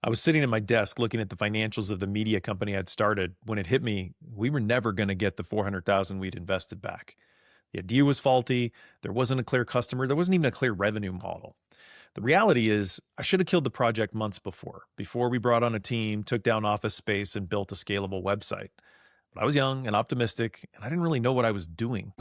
I was sitting at my desk looking at the financials of the media company I'd started when it hit me we were never going to get the 400,000 we'd invested back. The idea was faulty, there wasn't a clear customer, there wasn't even a clear revenue model. The reality is I should have killed the project months before we brought on a team, took down office space and built a scalable website. But I was young and optimistic and I didn't really know what I was doing.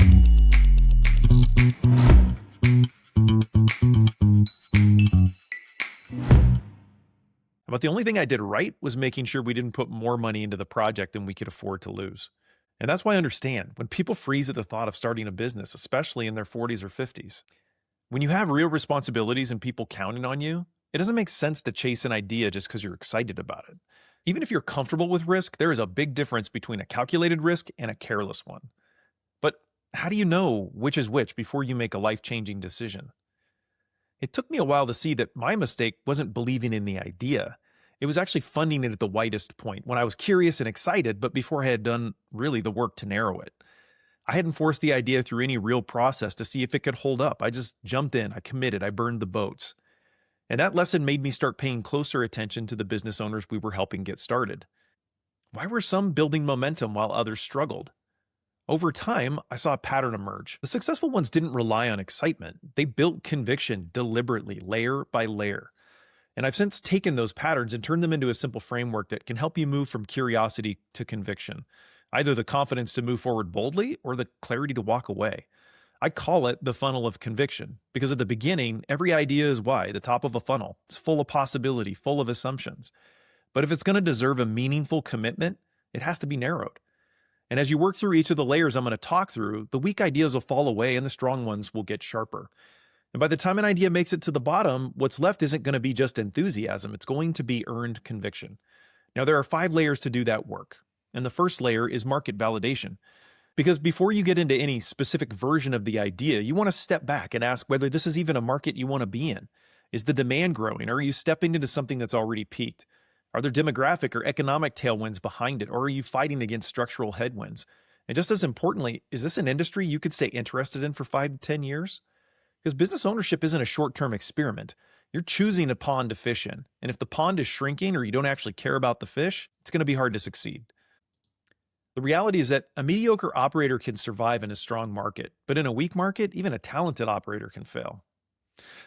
But the only thing I did right was making sure we didn't put more money into the project than we could afford to lose. And that's why I understand when people freeze at the thought of starting a business, especially in their 40s or 50s. When you have real responsibilities and people counting on you, it doesn't make sense to chase an idea just because you're excited about it. Even if you're comfortable with risk, there is a big difference between a calculated risk and a careless one. But how do you know which is which before you make a life-changing decision? It took me a while to see that my mistake wasn't believing in the idea. It was actually funding it at the widest point when I was curious and excited, but before I had done really the work to narrow it. I hadn't forced the idea through any real process to see if it could hold up. I just jumped in, I committed, I burned the boats. And that lesson made me start paying closer attention to the business owners we were helping get started. Why were some building momentum while others struggled? Over time, I saw a pattern emerge. The successful ones didn't rely on excitement. They built conviction deliberately, layer by layer. And I've since taken those patterns and turned them into a simple framework that can help you move from curiosity to conviction, either the confidence to move forward boldly or the clarity to walk away. I call it the funnel of conviction because at the beginning, every idea is why, the top of a funnel. It's full of possibility, full of assumptions. But if it's going to deserve a meaningful commitment, it has to be narrowed. And as you work through each of the layers I'm going to talk through, the weak ideas will fall away and the strong ones will get sharper. And by the time an idea makes it to the bottom, what's left isn't going to be just enthusiasm. It's going to be earned conviction. Now, there are 5 layers to do that work. And the first layer is market validation. Because before you get into any specific version of the idea, you want to step back and ask whether this is even a market you want to be in. Is the demand growing? Or are you stepping into something that's already peaked? Are there demographic or economic tailwinds behind it? Or are you fighting against structural headwinds? And just as importantly, is this an industry you could stay interested in for 5 to 10 years? Because business ownership isn't a short-term experiment. You're choosing a pond to fish in. And if the pond is shrinking or you don't actually care about the fish, it's going to be hard to succeed. The reality is that a mediocre operator can survive in a strong market, but in a weak market, even a talented operator can fail.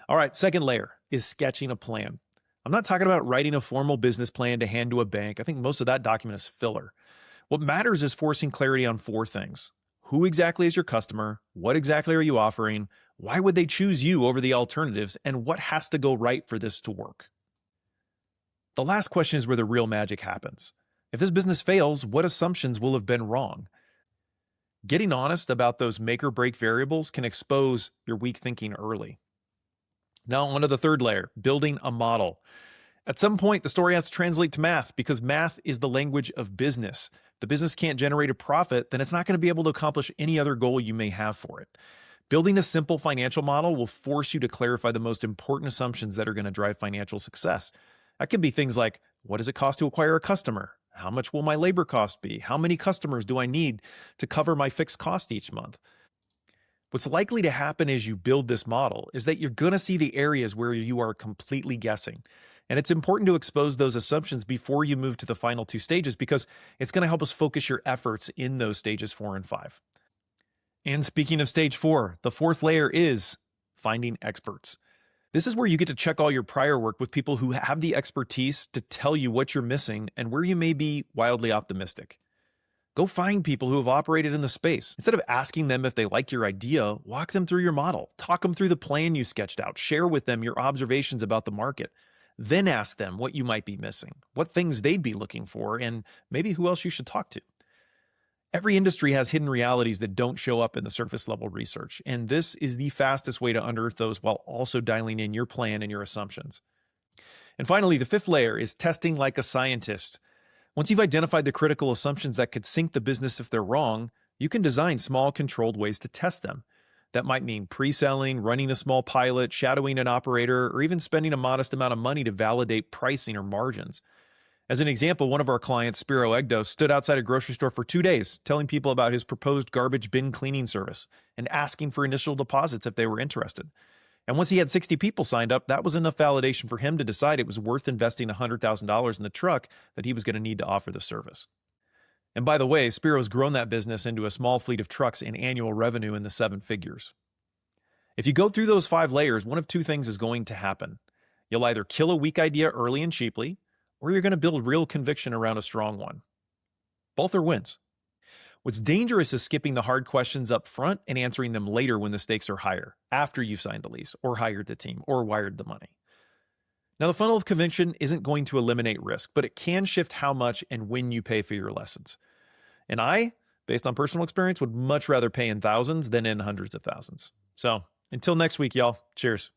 All right, second layer is sketching a plan. I'm not talking about writing a formal business plan to hand to a bank. I think most of that document is filler. What matters is forcing clarity on 4 things. Who exactly is your customer? What exactly are you offering? Why would they choose you over the alternatives? And what has to go right for this to work? The last question is where the real magic happens. If this business fails, what assumptions will have been wrong? Getting honest about those make or break variables can expose your weak thinking early. Now on to the third layer, building a model. At some point, the story has to translate to math because math is the language of business. If the business can't generate a profit, then it's not going to be able to accomplish any other goal you may have for it. Building a simple financial model will force you to clarify the most important assumptions that are going to drive financial success. That could be things like, what does it cost to acquire a customer? How much will my labor cost be? How many customers do I need to cover my fixed cost each month? What's likely to happen as you build this model is that you're going to see the areas where you are completely guessing. And it's important to expose those assumptions before you move to the final 2 stages because it's going to help us focus your efforts in those stages 4 and 5. And speaking of stage 4, the 4th layer is finding experts. This is where you get to check all your prior work with people who have the expertise to tell you what you're missing and where you may be wildly optimistic. Go find people who have operated in the space. Instead of asking them if they like your idea, walk them through your model, talk them through the plan you sketched out, share with them your observations about the market. Then ask them what you might be missing, what things they'd be looking for, and maybe who else you should talk to. Every industry has hidden realities that don't show up in the surface level research, and this is the fastest way to unearth those while also dialing in your plan and your assumptions. And finally, the 5th layer is testing like a scientist. Once you've identified the critical assumptions that could sink the business if they're wrong, you can design small controlled ways to test them. That might mean pre-selling, running a small pilot, shadowing an operator, or even spending a modest amount of money to validate pricing or margins. As an example, one of our clients, Spiro Egdo, stood outside a grocery store for 2 days, telling people about his proposed garbage bin cleaning service and asking for initial deposits if they were interested. And once he had 60 people signed up, that was enough validation for him to decide it was worth investing $100,000 in the truck that he was going to need to offer the service. And by the way, Spiro's grown that business into a small fleet of trucks and annual revenue in the seven figures. If you go through those 5 layers, one of two things is going to happen. You'll either kill a weak idea early and cheaply, or you're going to build real conviction around a strong one. Both are wins. What's dangerous is skipping the hard questions up front and answering them later when the stakes are higher, after you've signed the lease, or hired the team, or wired the money. Now, the funnel of conviction isn't going to eliminate risk, but it can shift how much and when you pay for your lessons. And I, based on personal experience, would much rather pay in thousands than in hundreds of thousands. So, until next week, y'all. Cheers.